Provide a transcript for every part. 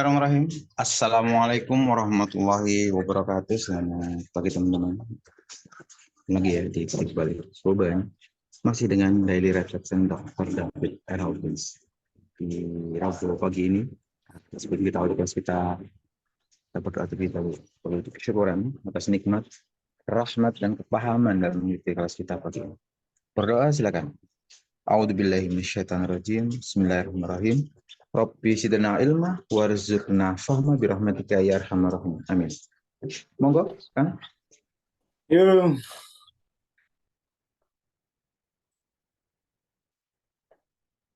Bismillahirrahmanirrahim. Assalamualaikum warahmatullahi wabarakatuh. Selamat pagi teman-teman. Lagi ya di balik Soban. Masih dengan daily reflection Dr. David R. Hawkins di Rabu pagi ini. Seperti kita berdoa kita berdoa kesyukuran atas nikmat, rahmat dan kepahaman dalam mengikuti kelas kita pagi ini. Berdoa silakan. A'udzubillahi minasyaitonirrajim. Bismillahirrahmanirrahim. Rabbi zidna ilma warzuqna fahma birahmatika ya arhamar rahimin. Amin. Monggo, Kang. Yuk.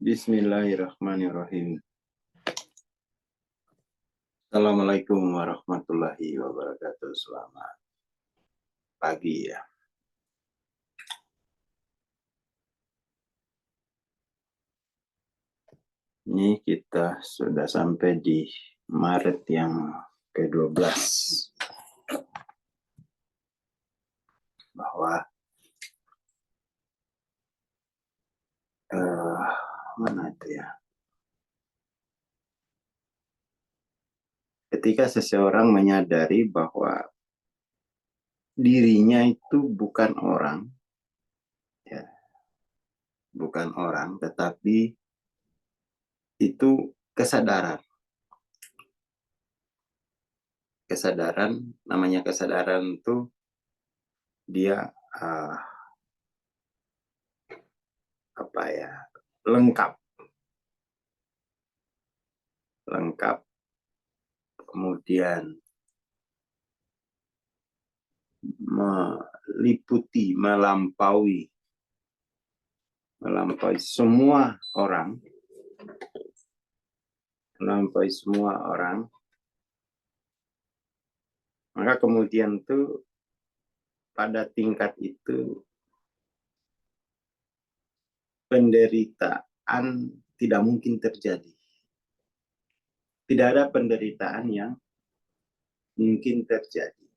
Bismillahirrahmanirrahim. Assalamualaikum warahmatullahi wabarakatuh. Selamat pagi ya. Ini kita sudah sampai di Maret yang ke-12. Bahwa mana itu ya? Ketika seseorang menyadari bahwa dirinya itu bukan orang, ya, bukan orang, tetapi itu kesadaran. Kesadaran, namanya kesadaran itu dia lengkap, kemudian melampaui semua orang, maka kemudian tuh pada tingkat itu penderitaan tidak mungkin terjadi. Tidak ada penderitaan yang mungkin terjadi.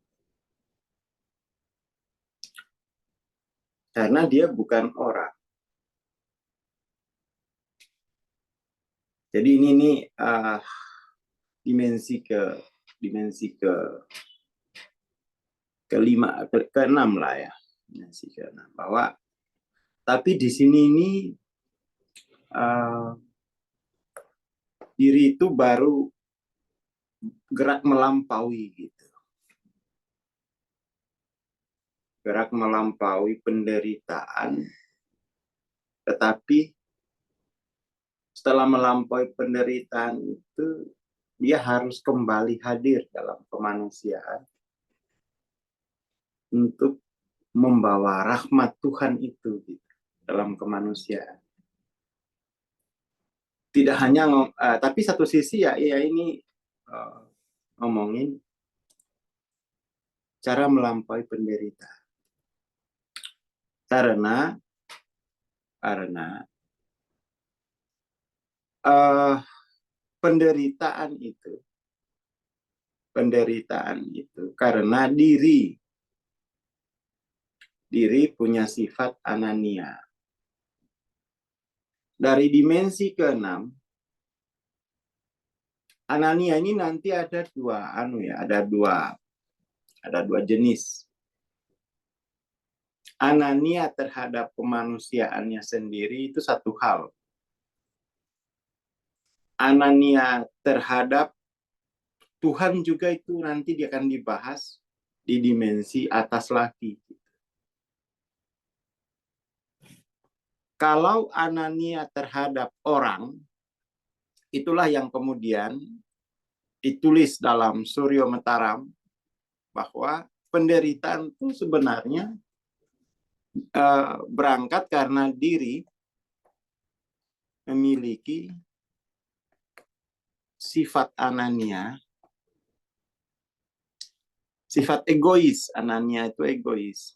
Karena dia bukan orang. Jadi ini dimensi ke-6 lah ya. Dimensi ke-6. Bahwa tapi di sini ini diri itu baru gerak melampaui gitu. Gerak melampaui penderitaan, tetapi setelah melampaui penderitaan itu dia harus kembali hadir dalam kemanusiaan untuk membawa rahmat Tuhan itu gitu, dalam kemanusiaan. Tidak hanya tapi satu sisi ya ini ngomongin cara melampaui penderitaan. Karena penderitaan itu karena diri punya sifat anania. Dari dimensi ke-6, anania ini nanti ada dua jenis. Anania terhadap kemanusiaannya sendiri itu satu hal. Anania terhadap Tuhan juga itu nanti dia akan dibahas di dimensi atas lagi. Kalau anania terhadap orang, itulah yang kemudian ditulis dalam Suryo Mataram bahwa penderitaan itu sebenarnya berangkat karena diri memiliki sifat anania, sifat egois. Anania itu egois.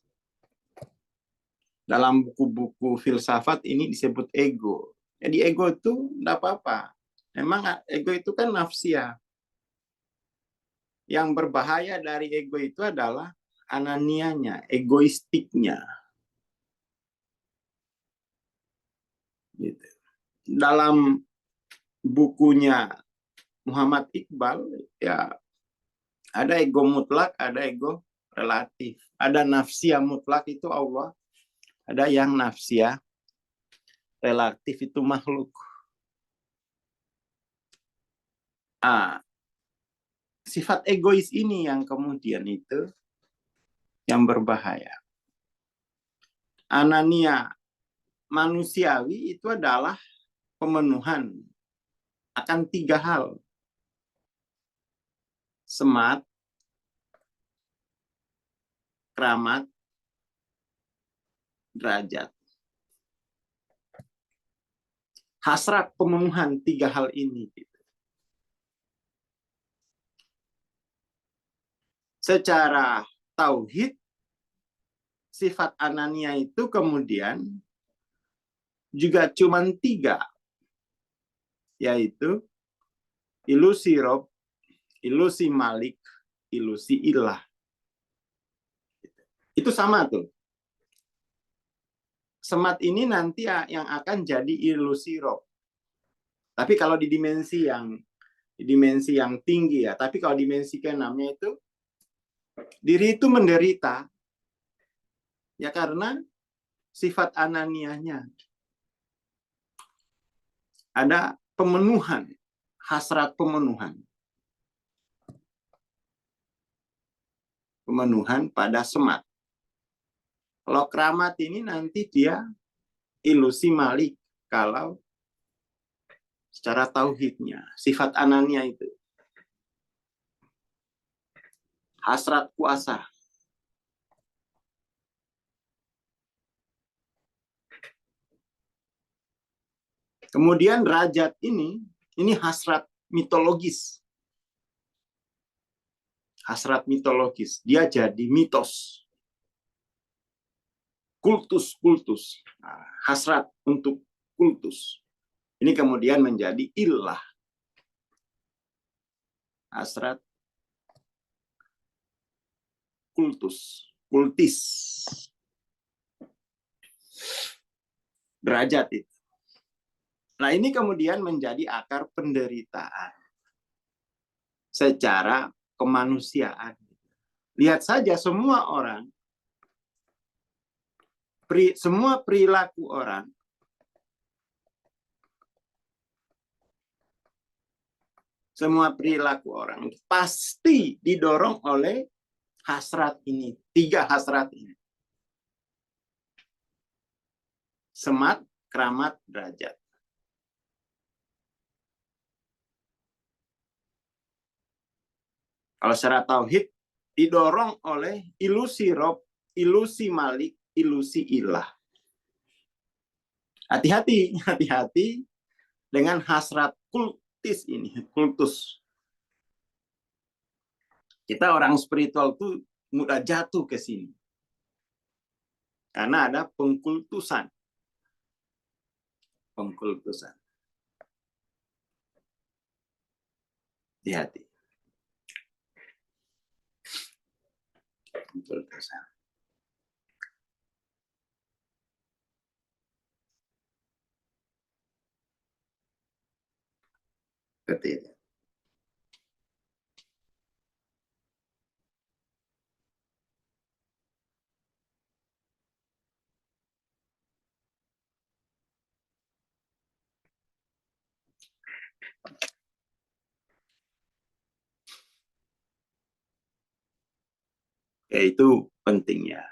Dalam buku-buku filsafat ini disebut ego. Jadi ego itu tidak apa-apa. Memang ego itu kan nafsia. Yang berbahaya dari ego itu adalah ananianya, egoistiknya. Gitu. Dalam bukunya Muhammad Iqbal, ya ada ego mutlak, ada ego relatif. Ada nafsiyah mutlak itu Allah, ada yang nafsiyah relatif itu makhluk. Sifat egois ini yang kemudian itu yang berbahaya. Anania manusiawi itu adalah pemenuhan akan 3 hal. Semat, keramat, derajat. Hasrat pemenuhan 3 hal ini. Secara tauhid, sifat anania itu kemudian juga cuma 3, yaitu ilusi Rob, ilusi Malik, ilusi ilah. Itu sama tuh. Semat ini nanti yang akan jadi ilusi Rob. Tapi kalau di dimensi yang tinggi ya, tapi kalau dimensi ke-6-nya itu diri itu menderita ya karena sifat ananianya. Ada pemenuhan, hasrat pemenuhan. Pemenuhan pada semat. Kalau keramat ini nanti dia ilusi Malik kalau secara tauhidnya, sifat anania itu. Hasrat kuasa. Kemudian derajat ini hasrat mitologis. Hasrat mitologis. Dia jadi mitos. Kultus. Hasrat untuk kultus. Ini kemudian menjadi ilah. Hasrat kultus. Kultis. Derajat itu. Nah, ini kemudian menjadi akar penderitaan secara kemanusiaan. Lihat saja semua orang, semua perilaku orang, pasti didorong oleh hasrat ini, 3 hasrat ini. Semat, keramat, derajat. Kalau secara tauhid didorong oleh ilusi Rob, ilusi Malik, ilusi ilah. Hati-hati dengan hasrat kultis ini, kultus. Kita orang spiritual tuh mudah jatuh ke sini. Karena ada pengkultusan. Hati-hati. Pengkultusan. Seperti itu. Itu pentingnya.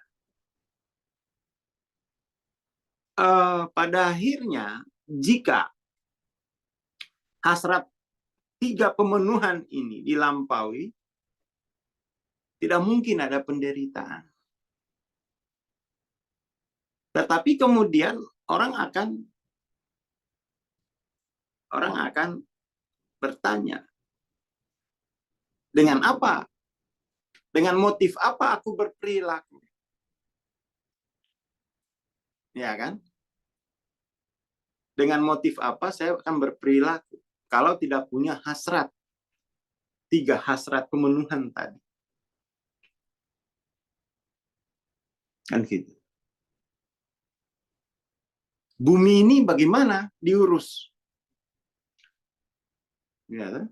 Pada akhirnya, jika hasrat 3 pemenuhan ini dilampaui, tidak mungkin ada penderitaan. Tetapi kemudian orang akan bertanya, dengan apa? Dengan motif apa aku berperilaku? Ya kan? Dengan motif apa saya akan berperilaku kalau tidak punya hasrat? 3 hasrat pemenuhan tadi. Kan gitu. Bumi ini bagaimana diurus? Ya kan?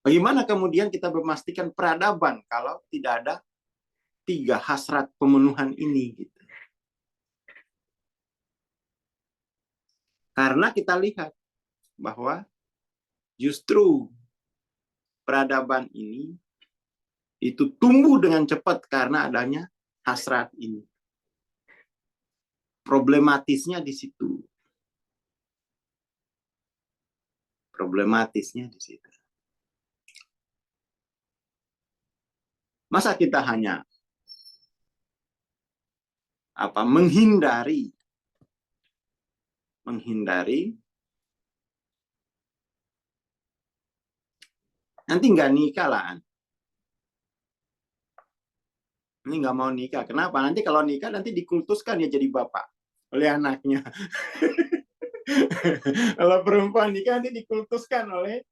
Bagaimana kemudian kita memastikan peradaban kalau tidak ada 3 hasrat pemenuhan ini? Gitu. Karena kita lihat bahwa justru peradaban ini itu tumbuh dengan cepat karena adanya hasrat ini. Problematisnya di situ. Problematisnya di situ. Masa kita hanya menghindari nanti nggak nikah lah. Ini nggak mau nikah. Kenapa? Nanti kalau nikah nanti dikultuskan ya jadi bapak oleh anaknya. Kalau perempuan nikah nanti dikultuskan oleh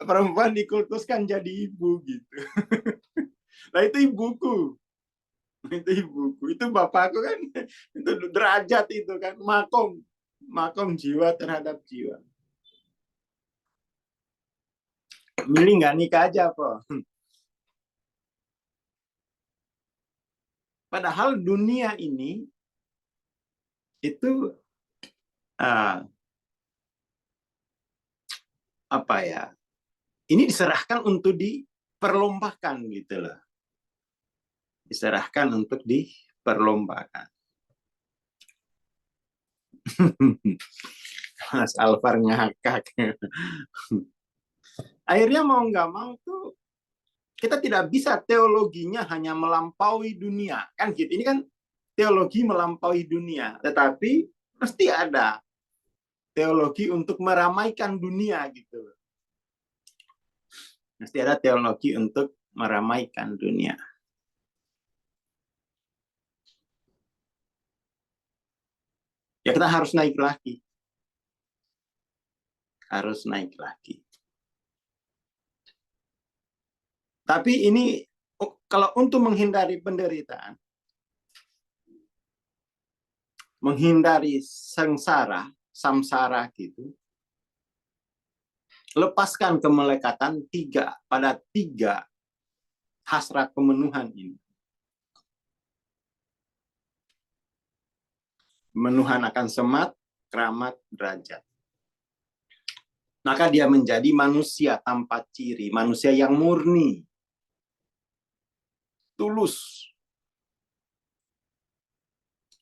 perempuan dikultuskan jadi ibu gitu. Nah itu ibuku. Itu ibuku. Itu bapakku kan. Itu derajat itu kan. Makom jiwa terhadap jiwa. Milih nggak nikah aja kok. Padahal dunia ini itu ini diserahkan untuk diperlombakan gitu loh. Diserahkan untuk diperlombakan. Mas Alvar ngakak. Akhirnya mau nggak mau tuh kita tidak bisa teologinya hanya melampaui dunia. Kan gitu. Ini kan teologi melampaui dunia. Tetapi pasti ada teologi untuk meramaikan dunia gitu. Mesti ada teologi untuk meramaikan dunia. Ya kita harus naik lagi. Harus naik lagi. Tapi ini kalau untuk menghindari penderitaan, menghindari sengsara, samsara gitu, lepaskan kemelekatan pada tiga hasrat pemenuhan ini. Pemenuhan akan semat, keramat, derajat. Maka dia menjadi manusia tanpa ciri, manusia yang murni, tulus.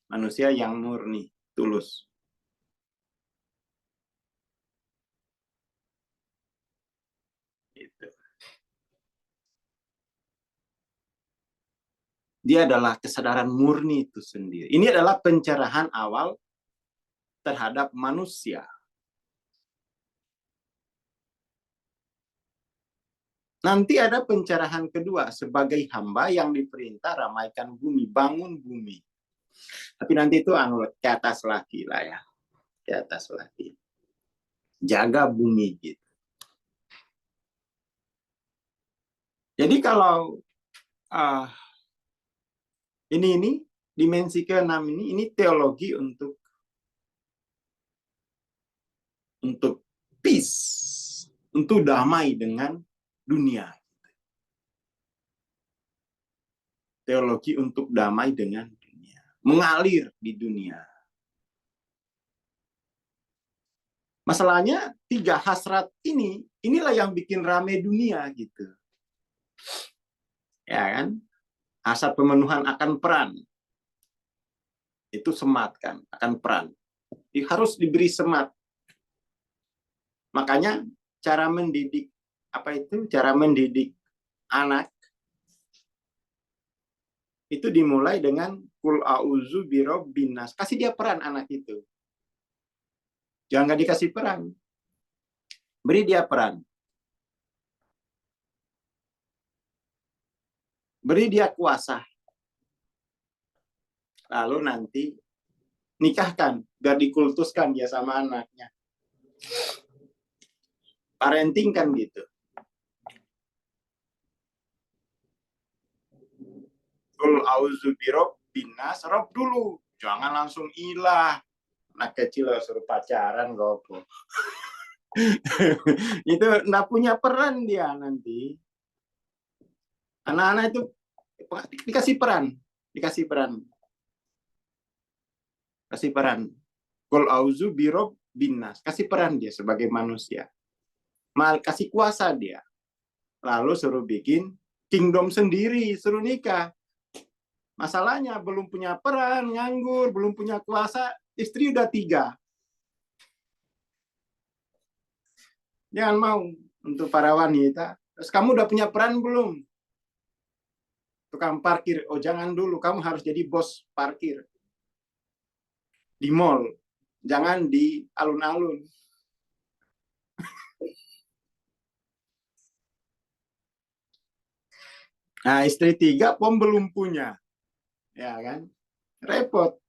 Manusia yang murni, tulus. Itu. Dia adalah kesadaran murni itu sendiri. Ini adalah pencerahan awal terhadap manusia. Nanti ada pencerahan kedua sebagai hamba yang diperintah ramaikan bumi, bangun bumi. Tapi nanti itu ke atas lagi lah ya. Ke atas lagi. Jaga bumi gitu. Jadi kalau ini dimensi ke-6 ini teologi untuk peace, untuk damai dengan dunia. Teologi untuk damai dengan dunia. Mengalir di dunia. Masalahnya 3 hasrat inilah yang bikin rame dunia gitu. Ya kan? Hasrat pemenuhan akan peran. Itu semat kan, akan peran. Harus diberi semat. Makanya cara mendidik cara mendidik anak itu dimulai dengan Qul a'udzu birabbin nas. Kasih dia peran anak itu. Jangan nggak dikasih peran. Beri dia peran. Beri dia kuasa. Lalu nanti nikahkan, biar dikultuskan dia sama anaknya. Parenting kan gitu. Qul a'udzu birabbin nas, Rob dulu. Jangan langsung ilah. Anak kecil suruh pacaran, gopo. Itu nggak punya peran dia nanti. Anak-anak itu dikasih peran, dikasih peran, kasih peran. Qul auzu birob binas, kasih peran dia sebagai manusia. Kasih kuasa dia. Lalu suruh bikin kingdom sendiri, suruh nikah. Masalahnya belum punya peran, nganggur, belum punya kuasa, istri udah 3. Jangan mau untuk para wanita. Terus kamu udah punya peran belum? Tukang parkir. Oh jangan dulu, kamu harus jadi bos parkir. Di mall. Jangan di alun-alun. Nah, istri 3 pom belum punya. Ya kan? Repot.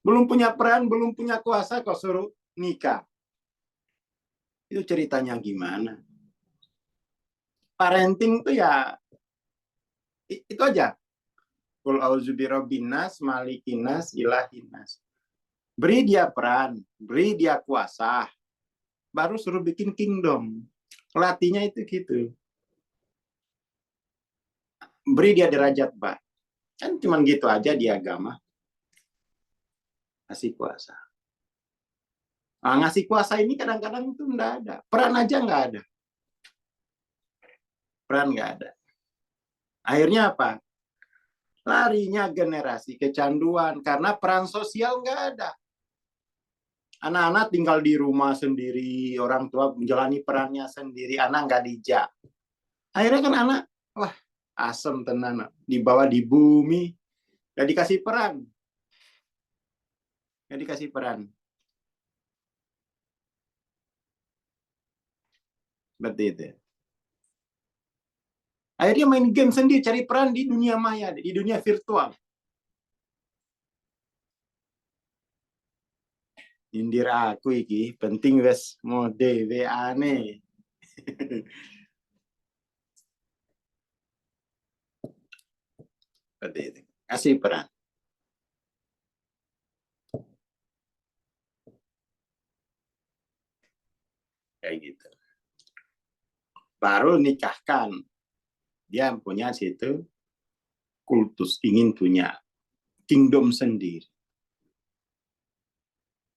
Belum punya peran, belum punya kuasa, kok suruh nikah. Itu ceritanya gimana? Parenting tuh ya itu aja. Qul auzu birabbinas, malikinas, ilahinas. Beri dia peran, beri dia kuasa. Baru suruh bikin kingdom. Latihnya itu gitu. Beri dia derajat, Pak. Kan cuman gitu aja di agama. Kasih kuasa. Nah, ngasih kuasa ini kadang-kadang itu enggak ada. Peran aja enggak ada. Peran enggak ada. Akhirnya apa? Larinya generasi kecanduan karena peran sosial enggak ada. Anak-anak tinggal di rumah sendiri, orang tua menjalani perannya sendiri, anak enggak dijak. Akhirnya kan anak, wah asem tenan, dibawa di bumi, enggak dikasih peran. Enggak dikasih peran. Seperti itu. Akhirnya main game sendiri, cari peran di dunia maya, di dunia virtual. Nyindir aku iki, penting wes mode WA-ne. Seperti itu. Kasih peran. Kayak gitu. Baru nikahkan. Dia punya situ kultus, ingin punya kingdom sendiri.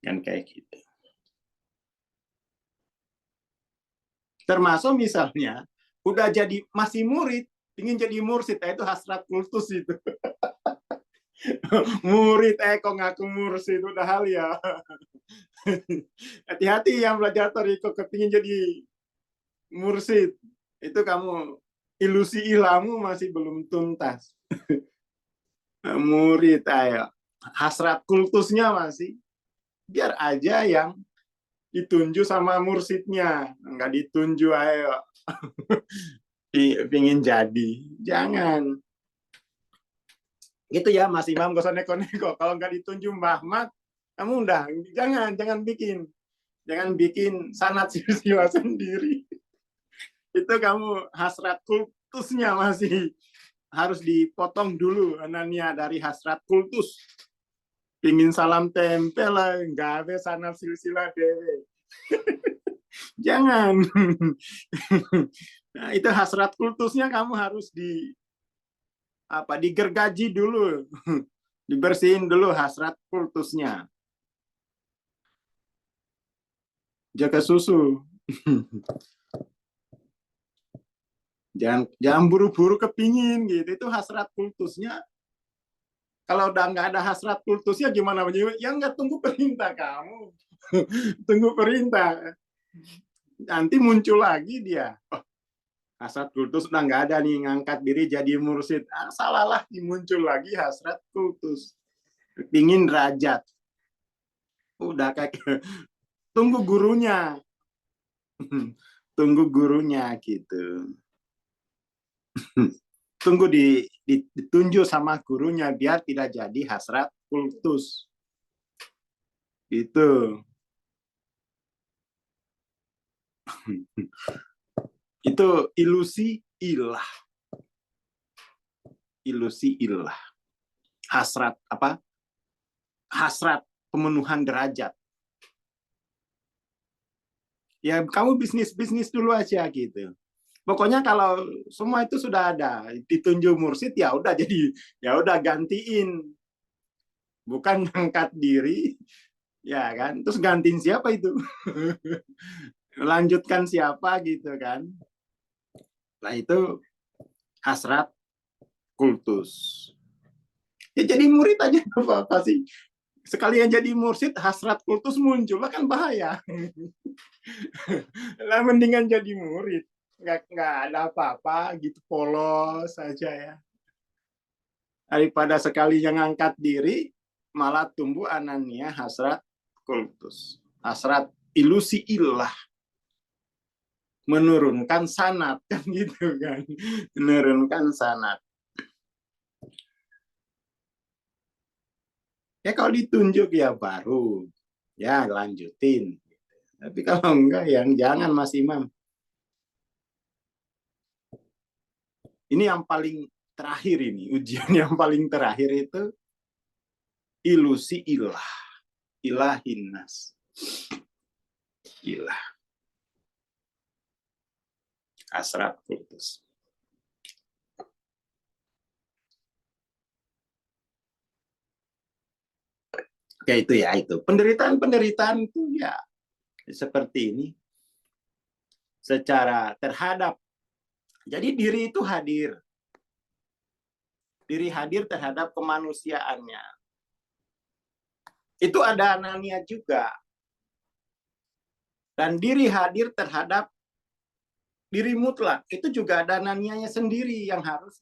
Kan kayak gitu. Termasuk misalnya, udah jadi masih murid, ingin jadi mursid, itu hasrat kultus itu. Murid, kok ngaku mursid, udah hal ya. Hati-hati yang belajar toriko kepingin jadi mursid. Itu kamu, ilusi ilmu masih belum tuntas. Murid, ayo. Hasrat kultusnya masih. Biar aja yang ditunjuk sama mursidnya. Nggak ditunjuk, ayo. Pingin jadi. Jangan. Gitu ya, Mas Imam, gak usah neko-neko. Kalau nggak ditunjuk Mbah Ahmad, kamu udah. Jangan bikin. Jangan bikin sanat silsilah sendiri. Itu kamu hasrat kultusnya masih harus dipotong dulu anaknya dari hasrat kultus. Pingin salam tempel lah, nggak ada sanat silsilah dewe. Jangan. Nah, itu hasrat kultusnya kamu harus digergaji dulu. Dibersihin dulu hasrat kultusnya. Jaga susu. Jangan buru-buru kepingin gitu. Itu hasrat kultusnya. Kalau udah nggak ada hasrat kultusnya gimana? Ya nggak, tunggu perintah kamu. Tunggu perintah. Nanti muncul lagi dia. Oh, hasrat kultus udah nggak ada nih, ngangkat diri jadi mursid. Salahlah, muncul lagi hasrat kultus. Pingin derajat. Udah kayak tunggu gurunya. Tunggu gurunya gitu. Tunggu ditunjuk sama gurunya biar tidak jadi hasrat kultus. Itu. Itu ilusi ilah. Ilusi ilah. Hasrat apa? Hasrat pemenuhan derajat. Ya kamu bisnis dulu aja gitu. Pokoknya kalau semua itu sudah ada, ditunjuk mursyid ya udah, jadi ya udah gantiin, bukan angkat diri, ya kan? Terus gantiin siapa itu? Lanjutkan siapa gitu kan? Nah itu hasrat kultus. Ya jadi murid aja apa sih? Sekalian jadi mursyid, hasrat kultus muncul, lah kan bahaya. Lah mendingan jadi murid, nggak ada apa-apa gitu, polos saja ya. Daripada sekali yang angkat diri, malah tumbuh anania hasrat kultus. Hasrat ilusi ilah. Menurunkan sanat, kan gitu kan. Menurunkan sanat. Ya kalau ditunjuk ya baru. Ya lanjutin. Tapi kalau enggak ya jangan Mas Imam. Ini yang paling terakhir ini. Ujian yang paling terakhir itu ilusi ilah. Ilahinnas. Ilah. Hasrat kultus. Ya itu ya itu. Penderitaan itu ya seperti ini. Secara terhadap. Jadi diri itu hadir. Diri hadir terhadap kemanusiaannya. Itu ada anania juga. Dan diri hadir terhadap diri mutlak. Itu juga ada ananianya sendiri yang harus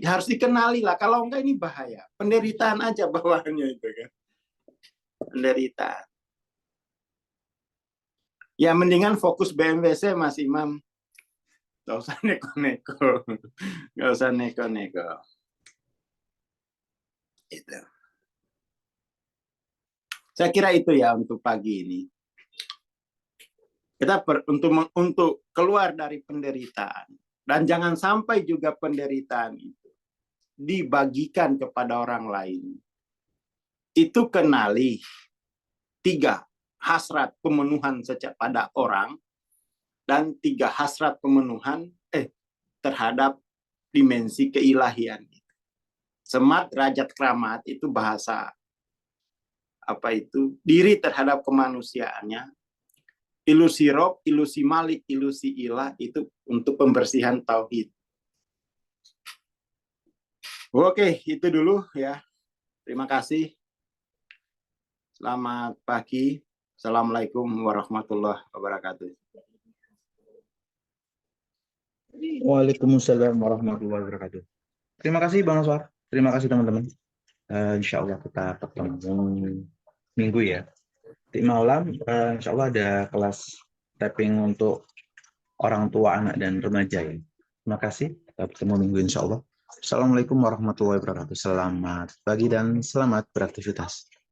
harus dikenali lah. Kalau enggak ini bahaya. Penderitaan aja bawaannya itu kan. Penderitaan. Ya mendingan fokus BMWC Mas Imam. Gak usah neko-neko. Gak usah neko-neko. Itu. Saya kira itu ya untuk pagi ini. Kita untuk keluar dari penderitaan. Dan jangan sampai juga penderitaan itu dibagikan kepada orang lain. Itu kenali 3 hasrat pemenuhan pada orang dan 3 hasrat pemenuhan terhadap dimensi keilahian. Semat, derajat, keramat itu bahasa apa itu? Diri terhadap kemanusiaannya. Ilusi rob, ilusi malik, ilusi ilah itu untuk pembersihan tauhid. Oke, itu dulu ya. Terima kasih. Selamat pagi. Assalamualaikum warahmatullahi wabarakatuh. Waalaikumsalam warahmatullahi wabarakatuh. Terima kasih Bang Aswar. Terima kasih teman-teman. Insya Allah kita ketemu minggu ya. Di malam, insya Allah ada kelas tapping untuk orang tua, anak, dan remaja ya. Terima kasih. Kita bertemu minggu insya Allah. Assalamualaikum warahmatullahi wabarakatuh. Selamat pagi dan selamat beraktivitas.